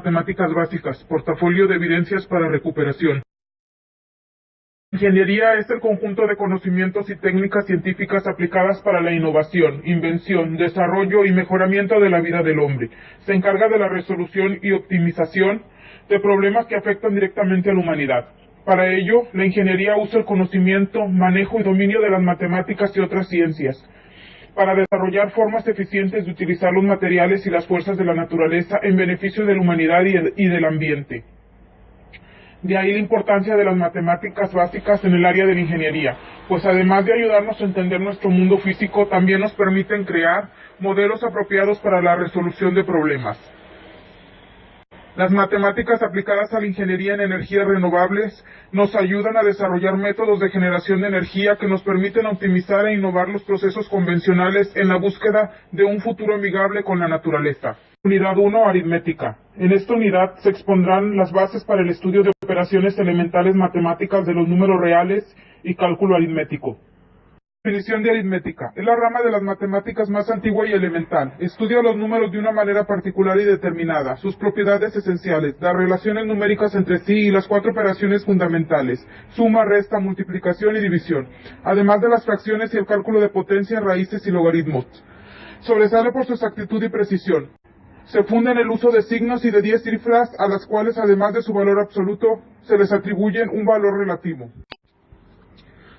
Matemáticas Básicas, Portafolio de Evidencias para Recuperación. Ingeniería es el conjunto de conocimientos y técnicas científicas aplicadas para la innovación, invención, desarrollo y mejoramiento de la vida del hombre. Se encarga de la resolución y optimización de problemas que afectan directamente a la humanidad. Para ello, la ingeniería usa el conocimiento, manejo y dominio de las matemáticas y otras ciencias para desarrollar formas eficientes de utilizar los materiales y las fuerzas de la naturaleza en beneficio de la humanidad y del ambiente. De ahí la importancia de las matemáticas básicas en el área de la ingeniería, pues además de ayudarnos a entender nuestro mundo físico, también nos permiten crear modelos apropiados para la resolución de problemas. Las matemáticas aplicadas a la ingeniería en energías renovables nos ayudan a desarrollar métodos de generación de energía que nos permiten optimizar e innovar los procesos convencionales en la búsqueda de un futuro amigable con la naturaleza. Unidad 1, aritmética. En esta unidad se expondrán las bases para el estudio de operaciones elementales matemáticas de los números reales y cálculo aritmético. Definición de aritmética. Es la rama de las matemáticas más antigua y elemental. Estudia los números de una manera particular y determinada, sus propiedades esenciales, las relaciones numéricas entre sí y las 4 operaciones fundamentales: suma, resta, multiplicación y división, además de las fracciones y el cálculo de potencias, raíces y logaritmos. Sobresale por su exactitud y precisión. Se funda en el uso de signos y de 10 cifras a las cuales, además de su valor absoluto, se les atribuyen un valor relativo.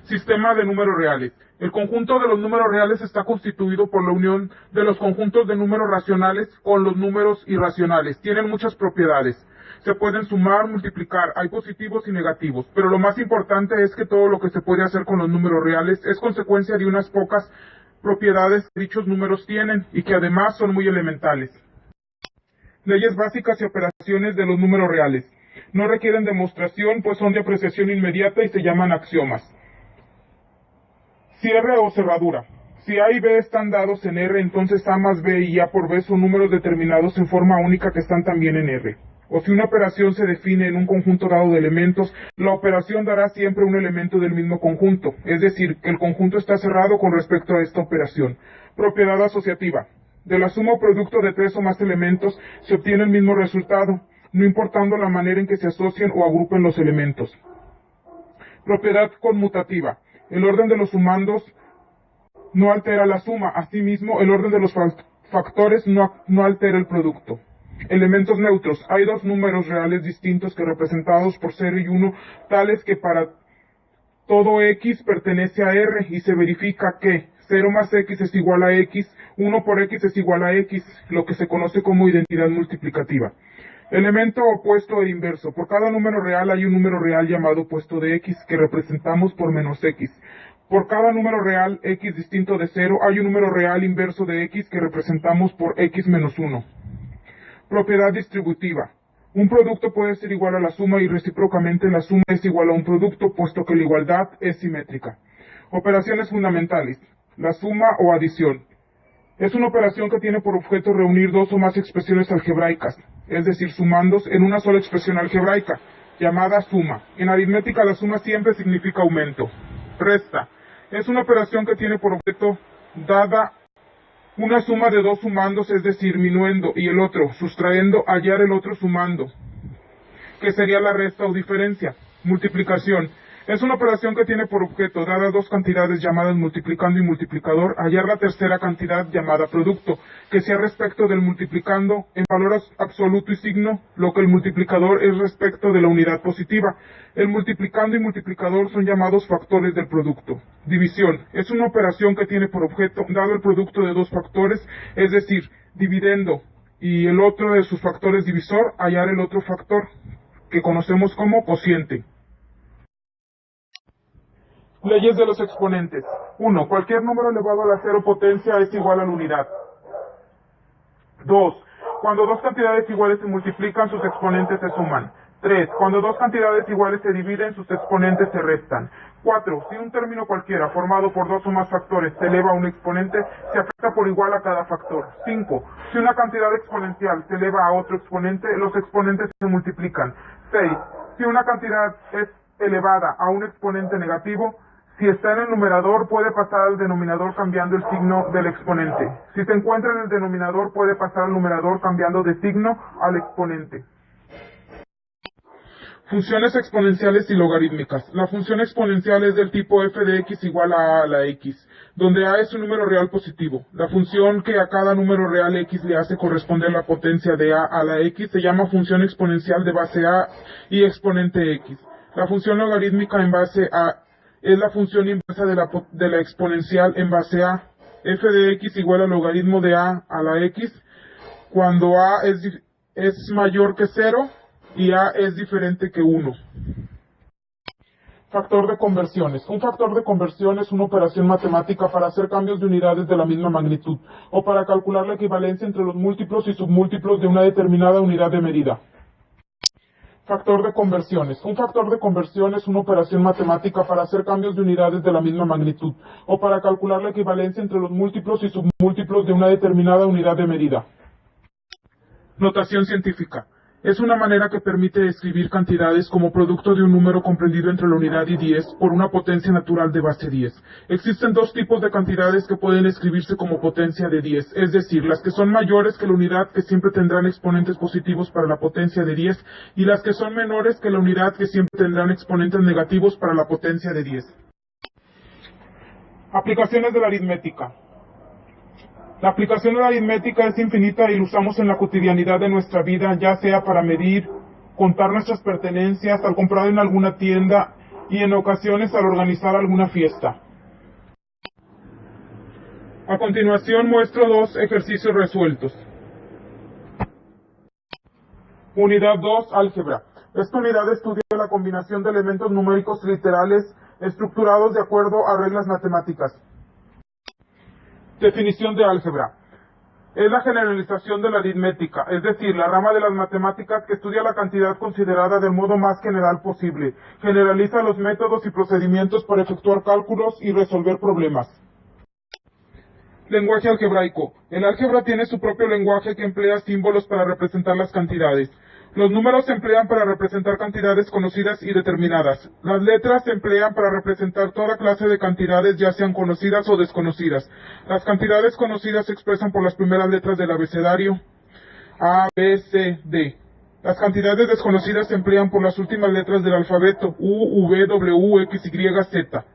Sistema de números reales. El conjunto de los números reales está constituido por la unión de los conjuntos de números racionales con los números irracionales. Tienen muchas propiedades. Se pueden sumar, multiplicar, hay positivos y negativos, pero lo más importante es que todo lo que se puede hacer con los números reales es consecuencia de unas pocas propiedades que dichos números tienen y que además son muy elementales. Leyes básicas y operaciones de los números reales. No requieren demostración, pues son de apreciación inmediata y se llaman axiomas. Cierre o cerradura. Si A y B están dados en R, entonces A más B y A por B son números determinados en forma única que están también en R. O si una operación se define en un conjunto dado de elementos, la operación dará siempre un elemento del mismo conjunto, es decir, que el conjunto está cerrado con respecto a esta operación. Propiedad asociativa. De la suma o producto de 3 o más elementos se obtiene el mismo resultado, no importando la manera en que se asocien o agrupen los elementos. Propiedad conmutativa. El orden de los sumandos no altera la suma, asimismo el orden de los factores no altera el producto. Elementos neutros. Hay 2 números reales distintos que representados por 0 y 1, tales que para todo x pertenece a R y se verifica que 0 más x es igual a x, 1 por x es igual a x, lo que se conoce como identidad multiplicativa. Elemento opuesto e inverso. Por cada número real hay un número real llamado opuesto de x que representamos por menos x. Por cada número real x distinto de 0 hay un número real inverso de x que representamos por x menos 1. Propiedad distributiva. Un producto puede ser igual a la suma y recíprocamente la suma es igual a un producto, puesto que la igualdad es simétrica. Operaciones fundamentales. La suma o adición. Es una operación que tiene por objeto reunir 2 o más expresiones algebraicas, es decir, sumandos en una sola expresión algebraica, llamada suma. En aritmética la suma siempre significa aumento. Resta. Es una operación que tiene por objeto dada una suma de 2 sumandos, es decir, minuendo y el otro, sustrayendo, hallar el otro sumando, que sería la resta o diferencia. Multiplicación. Es una operación que tiene por objeto, dadas 2 cantidades llamadas multiplicando y multiplicador, hallar la tercera cantidad llamada producto, que sea respecto del multiplicando en valor absoluto y signo, lo que el multiplicador es respecto de la unidad positiva. El multiplicando y multiplicador son llamados factores del producto. División. Es una operación que tiene por objeto, dado el producto de 2 factores, es decir, dividendo y el otro de sus factores divisor, hallar el otro factor, que conocemos como cociente. Leyes de los exponentes. 1. Cualquier número elevado a la 0 potencia es igual a la unidad. 2. Cuando 2 cantidades iguales se multiplican, sus exponentes se suman. 3. Cuando 2 cantidades iguales se dividen, sus exponentes se restan. 4. Si un término cualquiera formado por 2 o más factores se eleva a un exponente, se afecta por igual a cada factor. 5. Si una cantidad exponencial se eleva a otro exponente, los exponentes se multiplican. 6. Si una cantidad es elevada a un exponente negativo, si está en el numerador, puede pasar al denominador cambiando el signo del exponente. Si se encuentra en el denominador, puede pasar al numerador cambiando de signo al exponente. Funciones exponenciales y logarítmicas. La función exponencial es del tipo f de x igual a la x, donde a es un número real positivo. La función que a cada número real x le hace corresponder la potencia de a la x se llama función exponencial de base a y exponente x. La función logarítmica en base a es la función inversa de la exponencial en base a. F de x igual al logaritmo de a la x cuando a es mayor que 0 y a es diferente que 1. Factor de conversiones. Un factor de conversión es una operación matemática para hacer cambios de unidades de la misma magnitud, o para calcular la equivalencia entre los múltiplos y submúltiplos de una determinada unidad de medida. Factor de conversiones. Un factor de conversión es una operación matemática para hacer cambios de unidades de la misma magnitud, o para calcular la equivalencia entre los múltiplos y submúltiplos de una determinada unidad de medida. Notación científica. Es una manera que permite escribir cantidades como producto de un número comprendido entre la unidad y 10 por una potencia natural de base 10. Existen dos tipos de cantidades que pueden escribirse como potencia de 10, es decir, las que son mayores que la unidad, que siempre tendrán exponentes positivos para la potencia de 10, y las que son menores que la unidad, que siempre tendrán exponentes negativos para la potencia de 10. Aplicaciones de la aritmética. La aplicación de la aritmética es infinita y la usamos en la cotidianidad de nuestra vida, ya sea para medir, contar nuestras pertenencias, al comprar en alguna tienda y en ocasiones al organizar alguna fiesta. A continuación muestro dos ejercicios resueltos. Unidad 2, álgebra. Esta unidad estudia la combinación de elementos numéricos literales estructurados de acuerdo a reglas matemáticas. Definición de álgebra. Es la generalización de la aritmética, es decir, la rama de las matemáticas que estudia la cantidad considerada del modo más general posible. Generaliza los métodos y procedimientos para efectuar cálculos y resolver problemas. Lenguaje algebraico. El álgebra tiene su propio lenguaje que emplea símbolos para representar las cantidades. Los números se emplean para representar cantidades conocidas y determinadas. Las letras se emplean para representar toda clase de cantidades, ya sean conocidas o desconocidas. Las cantidades conocidas se expresan por las primeras letras del abecedario A, B, C, D. Las cantidades desconocidas se emplean por las últimas letras del alfabeto U, V, W, X, Y, Z.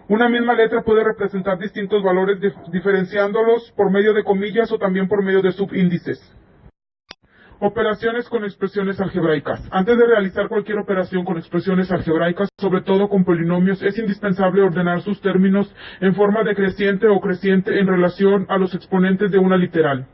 Una misma letra puede representar distintos valores diferenciándolos por medio de comillas o también por medio de subíndices. Operaciones con expresiones algebraicas. Antes de realizar cualquier operación con expresiones algebraicas, sobre todo con polinomios, es indispensable ordenar sus términos en forma decreciente o creciente en relación a los exponentes de una literal.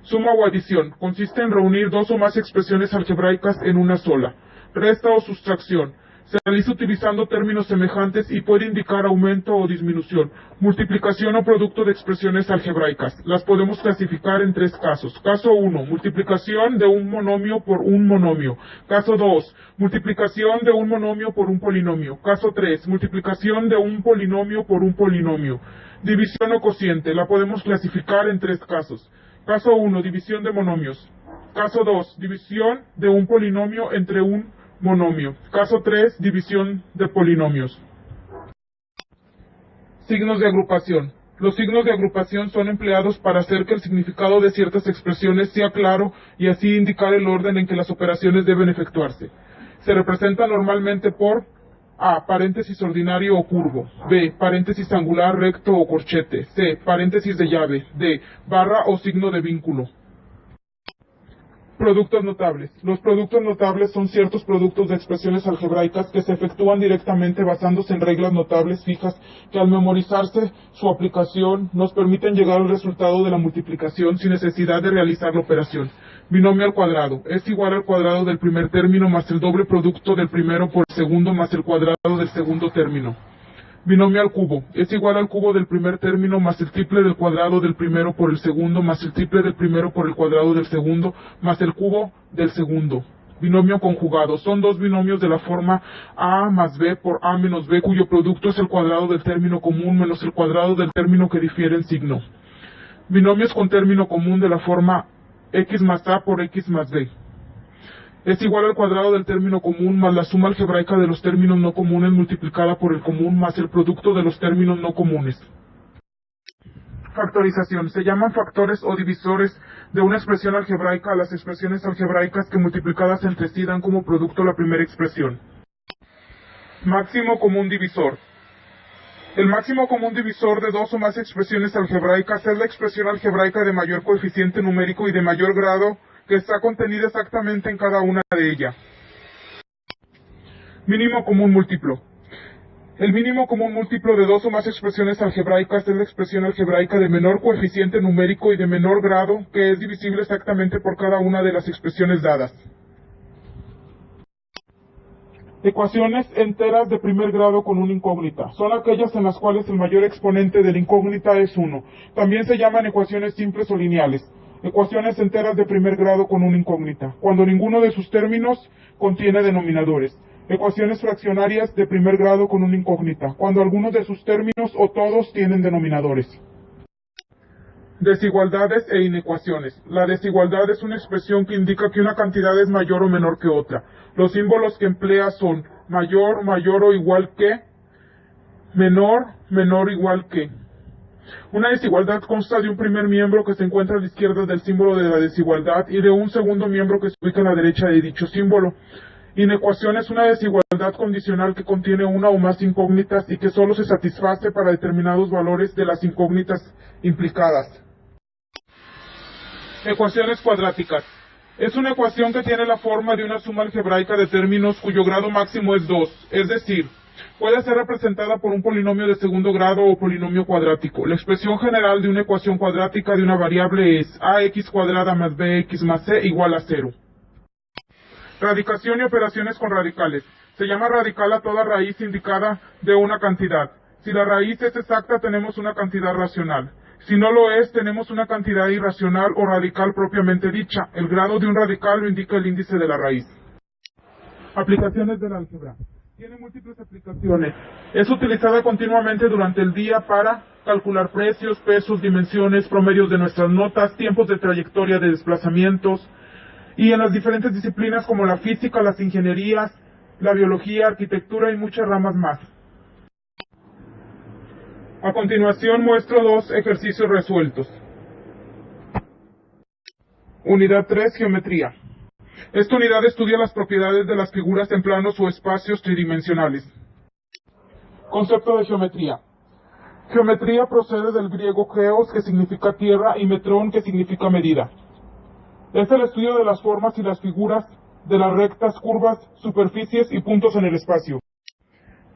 Suma o adición. Consiste en reunir dos o más expresiones algebraicas en una sola. Resta o sustracción. Se realiza utilizando términos semejantes y puede indicar aumento o disminución. Multiplicación o producto de expresiones algebraicas. Las podemos clasificar en tres casos. Caso 1, multiplicación de un monomio por un monomio. Caso 2, multiplicación de un monomio por un polinomio. Caso 3, multiplicación de un polinomio por un polinomio. División o cociente. La podemos clasificar en tres casos. Caso 1, división de monomios. Caso 2, división de un polinomio entre un monomio. Caso 3, división de polinomios. Signos de agrupación. Los signos de agrupación son empleados para hacer que el significado de ciertas expresiones sea claro y así indicar el orden en que las operaciones deben efectuarse. Se representa normalmente por A, paréntesis ordinario o curvo. B, paréntesis angular, recto o corchete. C, paréntesis de llave. D, barra o signo de vínculo. Productos notables. Los productos notables son ciertos productos de expresiones algebraicas que se efectúan directamente basándose en reglas notables fijas que al memorizarse su aplicación nos permiten llegar al resultado de la multiplicación sin necesidad de realizar la operación. Binomio al cuadrado. Es igual al cuadrado del primer término más el doble producto del primero por el segundo más el cuadrado del segundo término. Binomio al cubo. Es igual al cubo del primer término más el triple del cuadrado del primero por el segundo más el triple del primero por el cuadrado del segundo más el cubo del segundo. Binomio conjugado. Son dos binomios de la forma A más B por A menos B cuyo producto es el cuadrado del término común menos el cuadrado del término que difiere en signo. Binomios con término común de la forma X más A por X más B. Es igual al cuadrado del término común más la suma algebraica de los términos no comunes multiplicada por el común más el producto de los términos no comunes. Factorización. Se llaman factores o divisores de una expresión algebraica a las expresiones algebraicas que multiplicadas entre sí dan como producto la primera expresión. Máximo común divisor. El máximo común divisor de dos o más expresiones algebraicas es la expresión algebraica de mayor coeficiente numérico y de mayor grado que está contenida exactamente en cada una de ellas. Mínimo común múltiplo. El mínimo común múltiplo de dos o más expresiones algebraicas es la expresión algebraica de menor coeficiente numérico y de menor grado que es divisible exactamente por cada una de las expresiones dadas. Ecuaciones enteras de primer grado con una incógnita. Son aquellas en las cuales el mayor exponente de la incógnita es 1. También se llaman ecuaciones simples o lineales. Ecuaciones enteras de primer grado con una incógnita, cuando ninguno de sus términos contiene denominadores. Ecuaciones fraccionarias de primer grado con una incógnita, cuando algunos de sus términos o todos tienen denominadores. Desigualdades e inecuaciones. La desigualdad es una expresión que indica que una cantidad es mayor o menor que otra. Los símbolos que emplea son mayor, mayor o igual que, menor, menor o igual que. Una desigualdad consta de un primer miembro que se encuentra a la izquierda del símbolo de la desigualdad y de un segundo miembro que se ubica a la derecha de dicho símbolo. Inecuación es una desigualdad condicional que contiene una o más incógnitas y que solo se satisface para determinados valores de las incógnitas implicadas. Ecuaciones cuadráticas. Es una ecuación que tiene la forma de una suma algebraica de términos cuyo grado máximo es 2, es decir, puede ser representada por un polinomio de segundo grado o polinomio cuadrático. La expresión general de una ecuación cuadrática de una variable es ax cuadrada más bx más c igual a 0. Radicación y operaciones con radicales. Se llama radical a toda raíz indicada de una cantidad. Si la raíz es exacta, tenemos una cantidad racional. Si no lo es, tenemos una cantidad irracional o radical propiamente dicha. El grado de un radical lo indica el índice de la raíz. Aplicaciones del álgebra. Tiene múltiples aplicaciones. Es utilizada continuamente durante el día para calcular precios, pesos, dimensiones, promedios de nuestras notas, tiempos de trayectoria de desplazamientos, y en las diferentes disciplinas como la física, las ingenierías, la biología, arquitectura y muchas ramas más. A continuación muestro dos ejercicios resueltos. Unidad 3, geometría. Esta unidad estudia las propiedades de las figuras en planos o espacios tridimensionales. Concepto de geometría. Geometría procede del griego geos, que significa tierra, y metrón, que significa medida. Es el estudio de las formas y las figuras, de las rectas, curvas, superficies y puntos en el espacio.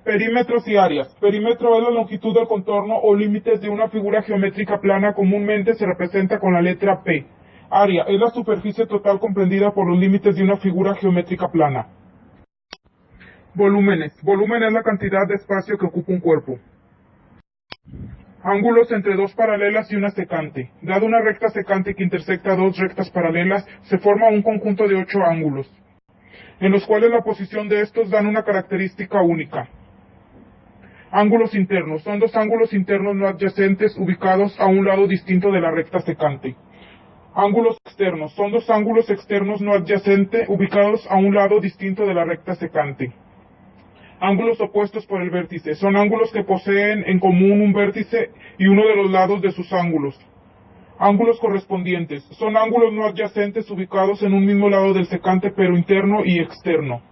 Perímetros y áreas. Perímetro es la longitud del contorno o límites de una figura geométrica plana, comúnmente se representa con la letra P. Área es la superficie total comprendida por los límites de una figura geométrica plana. Volúmenes. Volumen es la cantidad de espacio que ocupa un cuerpo. Ángulos entre dos paralelas y una secante. Dado una recta secante que intersecta dos rectas paralelas, se forma un conjunto de 8 ángulos, en los cuales la posición de estos dan una característica única. Ángulos internos. Son dos ángulos internos no adyacentes ubicados a un lado distinto de la recta secante. Ángulos externos. Son dos ángulos externos no adyacentes ubicados a un lado distinto de la recta secante. Ángulos opuestos por el vértice. Son ángulos que poseen en común un vértice y uno de los lados de sus ángulos. Ángulos correspondientes. Son ángulos no adyacentes ubicados en un mismo lado del secante pero interno y externo.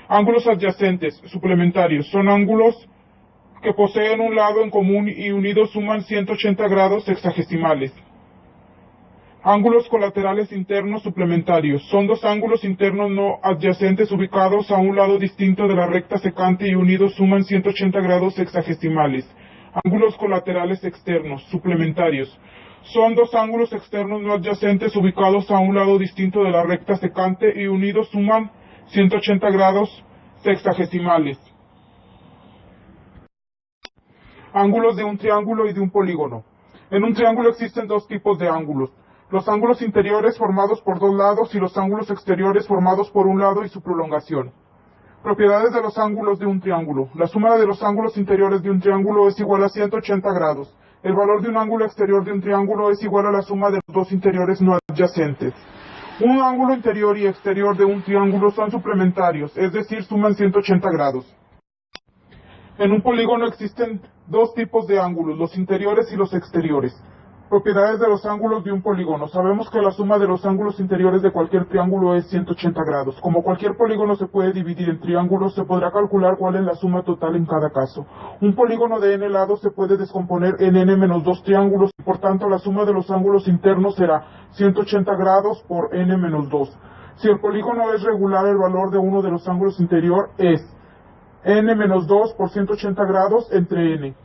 Ángulos adyacentes, suplementarios. Son ángulos que poseen un lado en común y unidos suman 180 grados sexagesimales. Ángulos colaterales internos suplementarios. Son dos ángulos internos no adyacentes ubicados a un lado distinto de la recta secante y unidos suman 180 grados sexagesimales. Ángulos colaterales externos suplementarios. Son dos ángulos externos no adyacentes ubicados a un lado distinto de la recta secante y unidos suman 180 grados sexagesimales. Ángulos de un triángulo y de un polígono. En un triángulo existen dos tipos de ángulos. Los ángulos interiores formados por dos lados y los ángulos exteriores formados por un lado y su prolongación. Propiedades de los ángulos de un triángulo. La suma de los ángulos interiores de un triángulo es igual a 180 grados. El valor de un ángulo exterior de un triángulo es igual a la suma de los dos interiores no adyacentes. Un ángulo interior y exterior de un triángulo son suplementarios, es decir, suman 180 grados. En un polígono existen dos tipos de ángulos, los interiores y los exteriores. Propiedades de los ángulos de un polígono. Sabemos que la suma de los ángulos interiores de cualquier triángulo es 180 grados. Como cualquier polígono se puede dividir en triángulos, se podrá calcular cuál es la suma total en cada caso. Un polígono de n lados se puede descomponer en n-2 triángulos, y por tanto la suma de los ángulos internos será 180 grados por n-2. Si el polígono es regular, el valor de uno de los ángulos interior es n-2 por 180 grados entre n.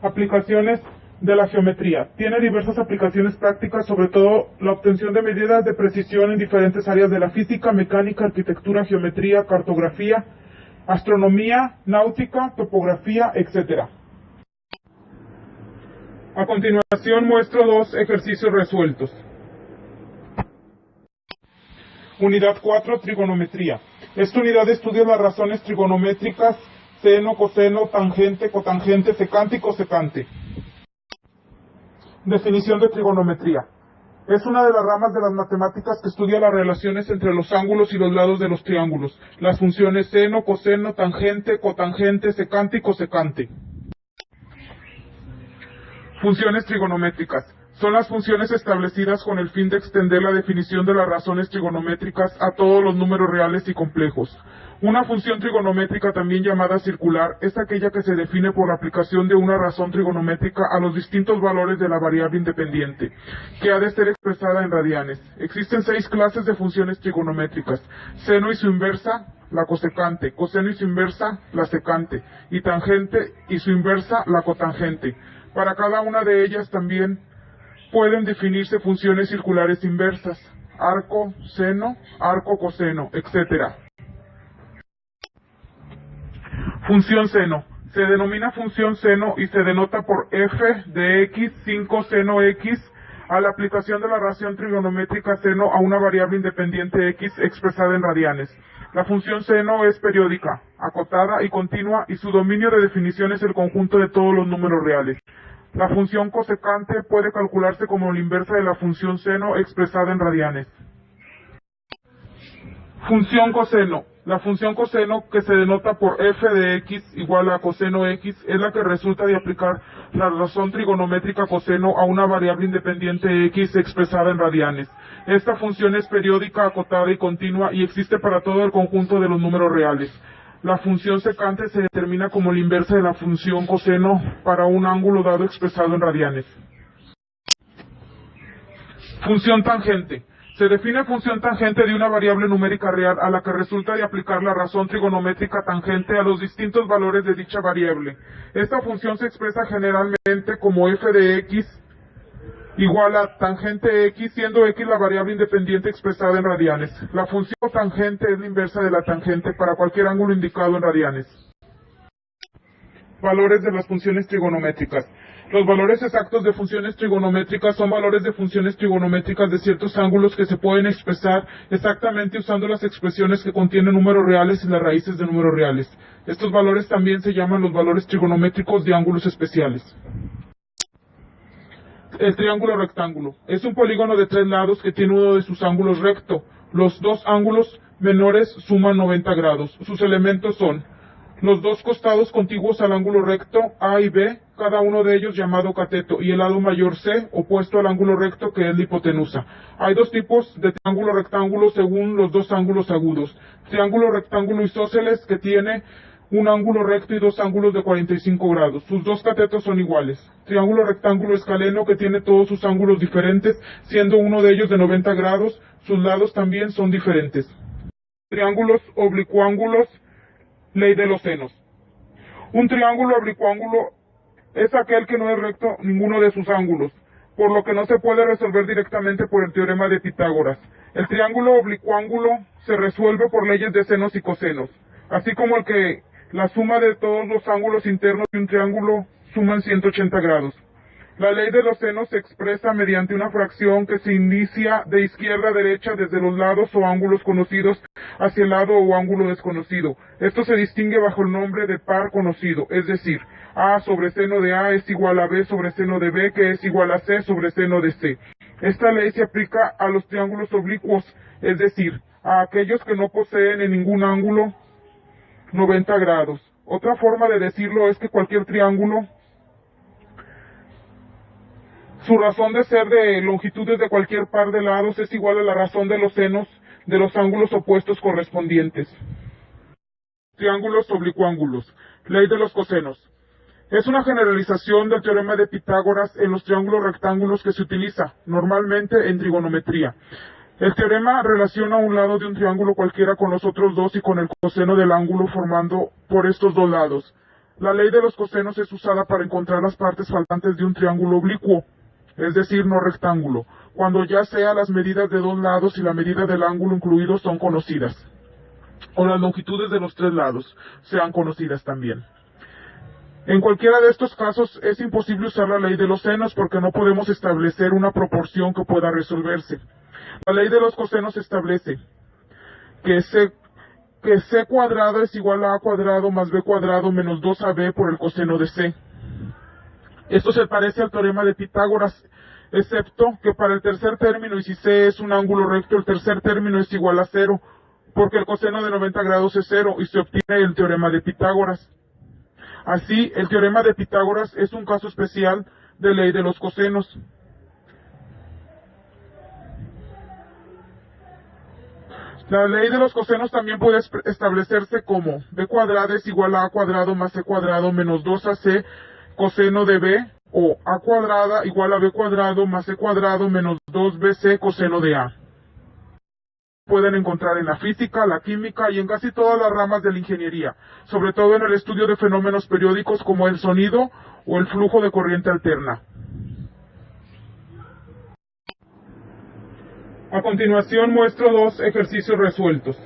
Aplicaciones de la geometría. Tiene diversas aplicaciones prácticas, sobre todo la obtención de medidas de precisión en diferentes áreas de la física, mecánica, arquitectura, geometría, cartografía, astronomía, náutica, topografía, etc. A continuación muestro dos ejercicios resueltos. Unidad 4, trigonometría. Esta unidad estudia las razones trigonométricas seno, coseno, tangente, cotangente, secante y cosecante. Definición de trigonometría. Es una de las ramas de las matemáticas que estudia las relaciones entre los ángulos y los lados de los triángulos, las funciones seno, coseno, tangente, cotangente, secante y cosecante. Funciones trigonométricas. Son las funciones establecidas con el fin de extender la definición de las razones trigonométricas a todos los números reales y complejos. Una función trigonométrica, también llamada circular, es aquella que se define por la aplicación de una razón trigonométrica a los distintos valores de la variable independiente, que ha de ser expresada en radianes. Existen 6 clases de funciones trigonométricas: seno y su inversa, la cosecante; coseno y su inversa, la secante; y tangente y su inversa, la cotangente. Para cada una de ellas también pueden definirse funciones circulares inversas: arco, seno, arco, coseno, etc. Función seno. Se denomina función seno y se denota por f de x 5 seno x a la aplicación de la ración trigonométrica seno a una variable independiente x expresada en radianes. La función seno es periódica, acotada y continua, y su dominio de definición es el conjunto de todos los números reales. La función cosecante puede calcularse como la inversa de la función seno expresada en radianes. Función coseno. La función coseno, que se denota por f de x igual a coseno x, es la que resulta de aplicar la razón trigonométrica coseno a una variable independiente x expresada en radianes. Esta función es periódica, acotada y continua, y existe para todo el conjunto de los números reales. La función secante se determina como la inversa de la función coseno para un ángulo dado expresado en radianes. Función tangente. Se define función tangente de una variable numérica real a la que resulta de aplicar la razón trigonométrica tangente a los distintos valores de dicha variable. Esta función se expresa generalmente como f de x igual a tangente x, siendo x la variable independiente expresada en radianes. La función tangente es la inversa de la tangente para cualquier ángulo indicado en radianes. Valores de las funciones trigonométricas. Los valores exactos de funciones trigonométricas son valores de funciones trigonométricas de ciertos ángulos que se pueden expresar exactamente usando las expresiones que contienen números reales y las raíces de números reales. Estos valores también se llaman los valores trigonométricos de ángulos especiales. El triángulo rectángulo es un polígono de 3 lados que tiene uno de sus ángulos recto. Los dos ángulos menores suman 90 grados. Sus elementos son los dos costados contiguos al ángulo recto A y B, cada uno de ellos llamado cateto, y el lado mayor C, opuesto al ángulo recto, que es la hipotenusa. Hay dos tipos de triángulo rectángulo según los dos ángulos agudos: triángulo rectángulo isósceles, que tiene un ángulo recto y dos ángulos de 45 grados. Sus dos catetos son iguales. Triángulo rectángulo escaleno, que tiene todos sus ángulos diferentes, siendo uno de ellos de 90 grados. Sus lados también son diferentes. Triángulos oblicuángulos. Ley de los senos. Un triángulo oblicuángulo es aquel que no es recto ninguno de sus ángulos, por lo que no se puede resolver directamente por el teorema de Pitágoras. El triángulo oblicuángulo se resuelve por leyes de senos y cosenos, así como el que la suma de todos los ángulos internos de un triángulo suman 180 grados. La ley de los senos se expresa mediante una fracción que se inicia de izquierda a derecha desde los lados o ángulos conocidos hacia el lado o ángulo desconocido. Esto se distingue bajo el nombre de par conocido, es decir, A sobre seno de A es igual a B sobre seno de B, que es igual a C sobre seno de C. Esta ley se aplica a los triángulos oblicuos, es decir, a aquellos que no poseen en ningún ángulo 90 grados. Otra forma de decirlo es que cualquier triángulo Su razón de ser de longitudes de cualquier par de lados es igual a la razón de los senos de los ángulos opuestos correspondientes. Triángulos oblicuángulos. Ley de los cosenos. Es una generalización del teorema de Pitágoras en los triángulos rectángulos que se utiliza normalmente en trigonometría. El teorema relaciona un lado de un triángulo cualquiera con los otros dos y con el coseno del ángulo formando por estos dos lados. La ley de los cosenos es usada para encontrar las partes faltantes de un triángulo oblicuo, es decir, no rectángulo, cuando ya sea las medidas de dos lados y la medida del ángulo incluido son conocidas, o las longitudes de los tres lados sean conocidas también. En cualquiera de estos casos es imposible usar la ley de los senos porque no podemos establecer una proporción que pueda resolverse. La ley de los cosenos establece que C cuadrado es igual a cuadrado más B cuadrado menos 2AB por el coseno de C. Esto se parece al teorema de Pitágoras, excepto que para el tercer término, y si C es un ángulo recto, el tercer término es igual a 0, porque el coseno de 90 grados es 0 y se obtiene el teorema de Pitágoras. Así, el teorema de Pitágoras es un caso especial de ley de los cosenos. La ley de los cosenos también puede establecerse como b cuadrada es igual a cuadrado más c cuadrado menos 2ac coseno de b, o a cuadrada igual a b cuadrado más c cuadrado menos 2bc coseno de a. Pueden encontrar en la física, la química y en casi todas las ramas de la ingeniería, sobre todo en el estudio de fenómenos periódicos como el sonido o el flujo de corriente alterna. A continuación muestro dos ejercicios resueltos.